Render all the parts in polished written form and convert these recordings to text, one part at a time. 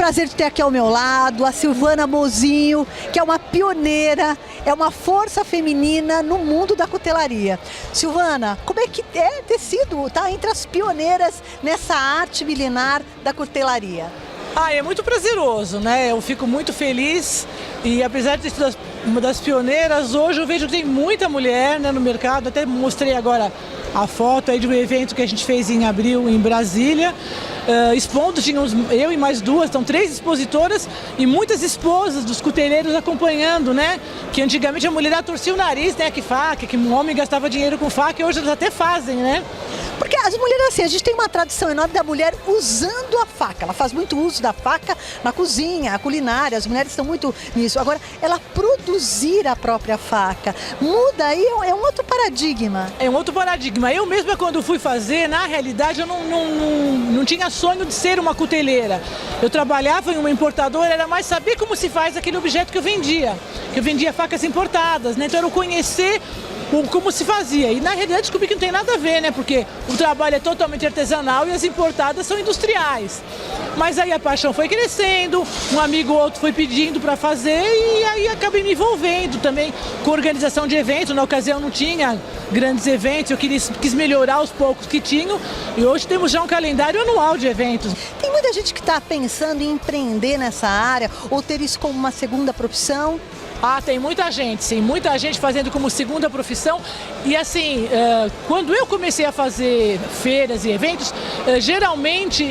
prazer de ter aqui ao meu lado a Silvana Mozinho, que é uma pioneira, é uma força feminina no mundo da cutelaria. Silvana, como é que é ter sido, tá, entre as pioneiras nessa arte milenar da cutelaria? É muito prazeroso, né? Eu fico muito feliz e apesar de ter sido uma das pioneiras, hoje eu vejo que tem muita mulher, né, no mercado. Até mostrei agora a foto aí de um evento que a gente fez em abril em Brasília. Expondo, tínhamos eu e mais duas, então 3 expositoras e muitas esposas dos cuteleiros acompanhando, né? Que antigamente a mulher torcia o nariz, né? Que faca, que o homem gastava dinheiro com faca e hoje elas até fazem, né? Porque as mulheres, assim, a gente tem uma tradição enorme da mulher usando a faca. Ela faz muito uso da faca na cozinha, a culinária, as mulheres estão muito nisso. Agora, ela produzir a própria faca, muda aí, é um outro paradigma. É um outro paradigma. Eu mesma, quando fui fazer, na realidade, eu não tinha sonho de ser uma cuteleira. Eu trabalhava em uma importadora, era mais saber como se faz aquele objeto que eu vendia. Que eu vendia facas importadas, né? Então, era conhecer como se fazia. E na realidade descobri que não tem nada a ver, né? Porque o trabalho é totalmente artesanal e as importadas são industriais. Mas aí a paixão foi crescendo, um amigo ou outro foi pedindo para fazer e aí acabei me envolvendo também com organização de eventos. Na ocasião não tinha grandes eventos, eu quis melhorar os poucos que tinham e hoje temos já um calendário anual de eventos. Tem muita gente que está pensando em empreender nessa área ou ter isso como uma segunda profissão? Tem muita gente, sim, muita gente fazendo como segunda profissão e assim, quando eu comecei a fazer feiras e eventos, geralmente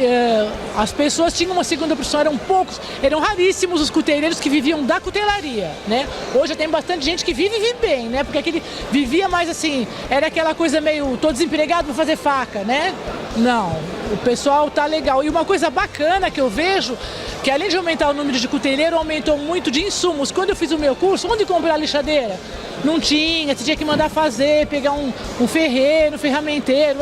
as pessoas tinham uma segunda profissão, eram poucos, eram raríssimos os cuteleiros que viviam da cutelaria, né? Hoje tem bastante gente que vive bem, né? Porque aquele vivia mais assim, era aquela coisa meio, tô desempregado para fazer faca, né? Não, o pessoal tá legal. E uma coisa bacana que eu vejo, que além de aumentar o número de cuteleiros, aumentou muito de insumos. Quando eu fiz o meu curso, onde comprar lixadeira? Não tinha, você tinha que mandar fazer, pegar um ferreiro, um ferramenteiro.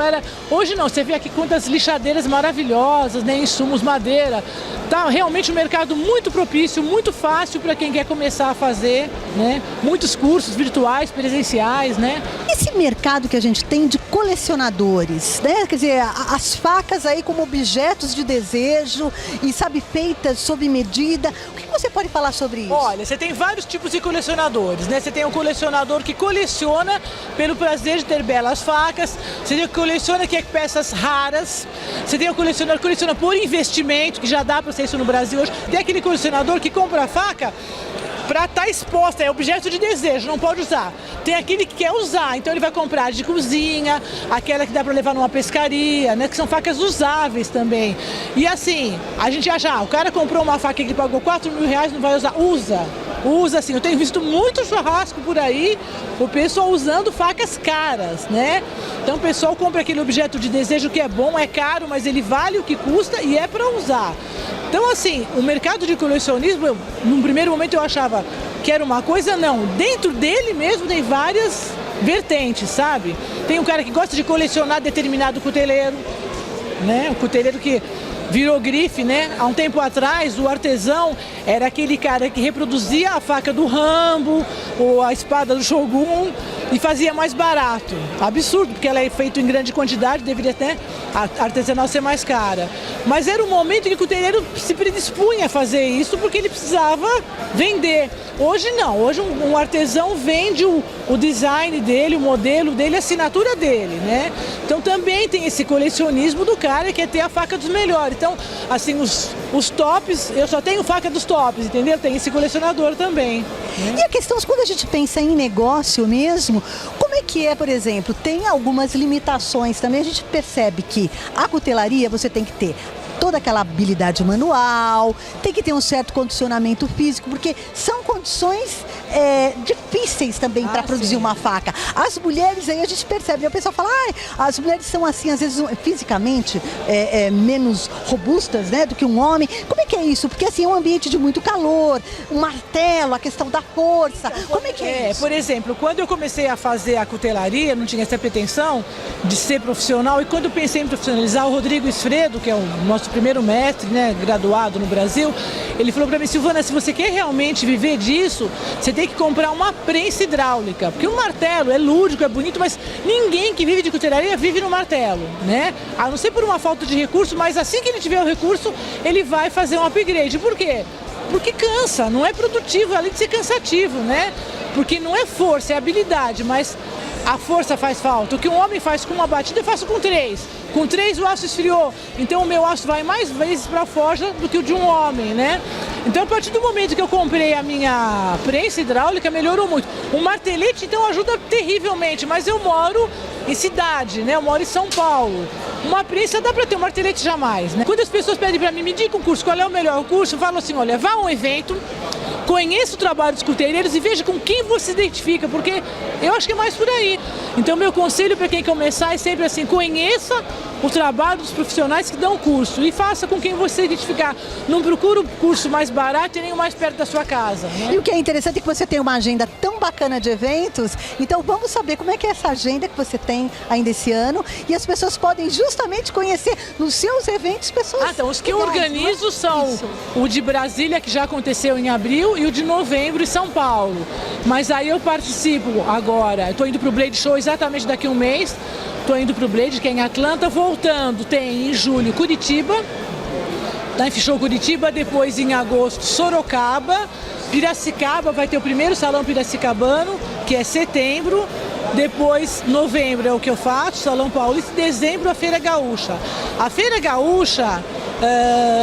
Hoje não, você vê aqui quantas lixadeiras maravilhosas, né? Insumos, madeira. Tá realmente um mercado muito propício, muito fácil para quem quer começar a fazer, né? Muitos cursos virtuais, presenciais, né? Esse mercado que a gente tem de colecionadores, né? Quer dizer, as facas aí como objetos de desejo e, sabe, feitas sob medida. O que você pode falar sobre isso? Olha, você tem vários tipos de colecionadores, né? Você tem um colecionador que coleciona pelo prazer de ter belas facas, você tem o que coleciona que é peças raras, você tem o colecionador que coleciona por investimento, que já dá para ser isso no Brasil hoje, tem aquele colecionador que compra a faca para estar exposta, é objeto de desejo, não pode usar. Tem aquele que quer usar, então ele vai comprar de cozinha, aquela que dá para levar numa pescaria, né, que são facas usáveis também. E assim, a gente acha, o cara comprou uma faca que pagou 4 mil reais, não vai usar. Usa assim, eu tenho visto muito churrasco por aí, o pessoal usando facas caras, né? Então o pessoal compra aquele objeto de desejo que é bom, é caro, mas ele vale o que custa e é para usar. Então assim, o mercado de colecionismo, num primeiro momento eu achava que era uma coisa, não. Dentro dele mesmo tem várias vertentes, sabe? Tem um cara que gosta de colecionar determinado cuteleiro, né? O cuteleiro que virou grife, né? Há um tempo atrás, o artesão era aquele cara que reproduzia a faca do Rambo ou a espada do Shogun e fazia mais barato. Absurdo, porque ela é feita em grande quantidade, deveria até artesanal ser mais cara. Mas era um momento que o cuteleiro se predispunha a fazer isso porque ele precisava vender. Hoje não, hoje um artesão vende o design dele, o modelo dele, a assinatura dele, né? Então também tem esse colecionismo do cara que quer ter a faca dos melhores. Então, assim, os tops, eu só tenho faca dos tops, entendeu? Tem esse colecionador também, né? E a questão, quando a gente pensa em negócio mesmo, como é que é, por exemplo, tem algumas limitações também, a gente percebe que a cutelaria você tem que ter toda aquela habilidade manual, tem que ter um certo condicionamento físico, porque são condições difíceis também para produzir uma faca. As mulheres aí a gente percebe, né? O pessoal fala, as mulheres são assim, às vezes fisicamente menos robustas, né, do que um homem. Como é que é isso? Porque assim, é um ambiente de muito calor, um martelo, a questão da força. Como é que é isso? Por exemplo, quando eu comecei a fazer a cutelaria, não tinha essa pretensão de ser profissional, e quando eu pensei em profissionalizar, o Rodrigo Esfredo, que é o nosso primeiro mestre, né, graduado no Brasil, ele falou para mim, Silvana, se você quer realmente viver disso, você tem tem que comprar uma prensa hidráulica, porque o martelo é lúdico, é bonito, mas ninguém que vive de cutelaria vive no martelo, né? A não ser por uma falta de recurso, mas assim que ele tiver o recurso, ele vai fazer um upgrade. Por quê? Porque cansa, não é produtivo, além de ser cansativo, né? Porque não é força, é habilidade, mas a força faz falta. O que um homem faz com uma batida, eu faço com 3. Com 3 o aço esfriou, então o meu aço vai mais vezes para a forja do que o de um homem, né? Então a partir do momento que eu comprei a minha prensa hidráulica, melhorou muito. O martelete então ajuda terrivelmente, mas eu moro em cidade, né? Eu moro em São Paulo. Uma prensa dá para ter, um martelete jamais, né? Quando as pessoas pedem para mim, me diga um curso, qual é o melhor curso? Eu falo assim, olha, vá a um evento, conheça o trabalho dos couteireiros e veja com quem você se identifica, porque eu acho que é mais por aí. Então meu conselho para quem começar é sempre assim, conheça o trabalho dos profissionais que dão o curso e faça com quem você se identificar. Não procure o curso mais barato e nem o mais perto da sua casa, né? E o que é interessante é que você tem uma agenda tão bacana de eventos, então vamos saber como é que é essa agenda que você tem ainda esse ano e as pessoas podem justamente conhecer nos seus eventos pessoas. Então os que eu organizo são o de Brasília, que já aconteceu em abril, e o de novembro em São Paulo. Mas aí eu participo agora, estou indo para o Blade Show exatamente daqui a um mês, estou indo para o Blade, que é em Atlanta, voltando, tem em julho Curitiba, da Show Curitiba, depois em agosto Sorocaba, Piracicaba, vai ter o primeiro salão piracicabano, que é setembro, depois novembro é o que eu faço, Salão Paulista, e dezembro a Feira Gaúcha. A Feira Gaúcha,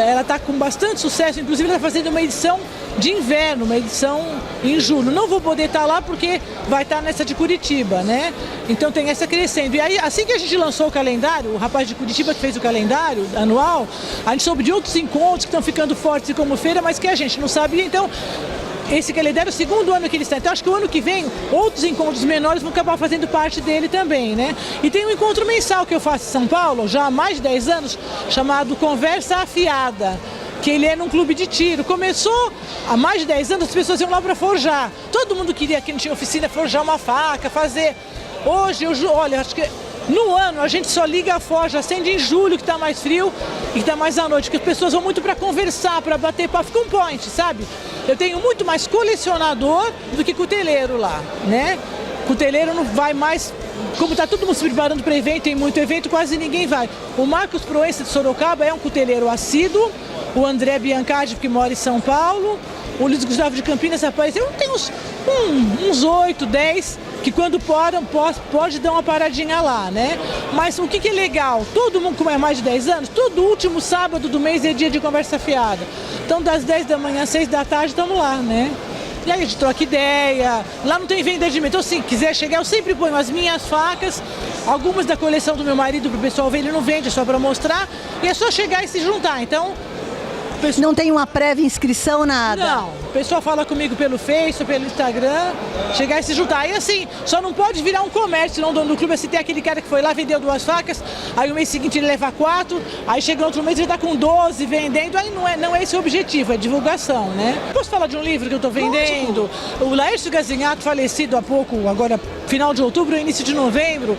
ela está com bastante sucesso, inclusive ela está fazendo uma edição de inverno, uma edição em julho. Não vou poder estar lá porque vai estar nessa de Curitiba, né? Então tem essa crescendo. E aí, assim que a gente lançou o calendário, o rapaz de Curitiba que fez o calendário anual, a gente soube de outros encontros que estão ficando fortes como feira, mas que a gente não sabia. Então, esse calendário é o segundo ano que ele está. Então acho que o ano que vem, outros encontros menores vão acabar fazendo parte dele também, né? E tem um encontro mensal que eu faço em São Paulo, já há mais de 10 anos, chamado Conversa Afiada, que ele é num clube de tiro. Começou há mais de 10 anos, as pessoas iam lá para forjar. Todo mundo queria, que não tinha oficina, forjar uma faca, fazer. Hoje, olha, acho que no ano a gente só liga a forja, acende em julho, que está mais frio e que está mais à noite, porque as pessoas vão muito para conversar, para bater papo, fica um point, sabe? Eu tenho muito mais colecionador do que cuteleiro lá, né? Cuteleiro não vai mais, como está todo mundo se preparando para evento, tem muito evento, quase ninguém vai. O Marcos Proença de Sorocaba é um cuteleiro assíduo, o André Biancardi, que mora em São Paulo, o Luiz Gustavo de Campinas apareceu, tem uns 8, 10, que quando pode dar uma paradinha lá, né? Mas o que é legal, todo mundo, como é mais de 10 anos, todo último sábado do mês é dia de conversa fiada. Então das 10 da manhã às 6 da tarde estamos lá, né? E aí a gente troca ideia, lá não tem venda de metal. Então se quiser chegar, eu sempre ponho as minhas facas, algumas da coleção do meu marido para o pessoal ver, ele não vende, é só para mostrar, e é só chegar e se juntar. Então, não tem uma prévia inscrição, nada? Não, o pessoal fala comigo pelo Face, pelo Instagram, chegar e se juntar. E assim, só não pode virar um comércio, senão o dono do clube, assim, tem aquele cara que foi lá, vendeu 2 facas, aí o mês seguinte ele leva 4, aí chega outro mês ele está com 12 vendendo, aí não é esse o objetivo, é divulgação, né? Posso falar de um livro que eu estou vendendo? O Laércio Gazinhato, falecido há pouco, agora final de outubro, início de novembro,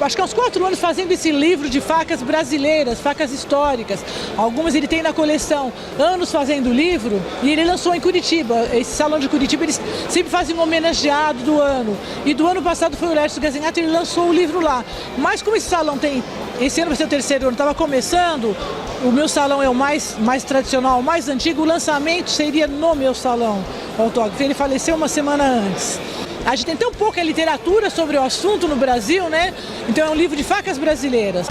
acho que há uns 4 anos fazendo esse livro de facas brasileiras, facas históricas. Algumas ele tem na coleção, anos fazendo o livro, e ele lançou em Curitiba. Esse salão de Curitiba, eles sempre fazem um homenageado do ano. E do ano passado foi o Laércio Gazinhato, ele lançou o livro lá. Mas como esse salão tem, esse ano vai ser o 3º ano, estava começando, o meu salão é o mais tradicional, o mais antigo, o lançamento seria no meu salão autógrafo. Ele faleceu uma semana antes. A gente tem tão pouca literatura sobre o assunto no Brasil, né? Então é um livro de facas brasileiras.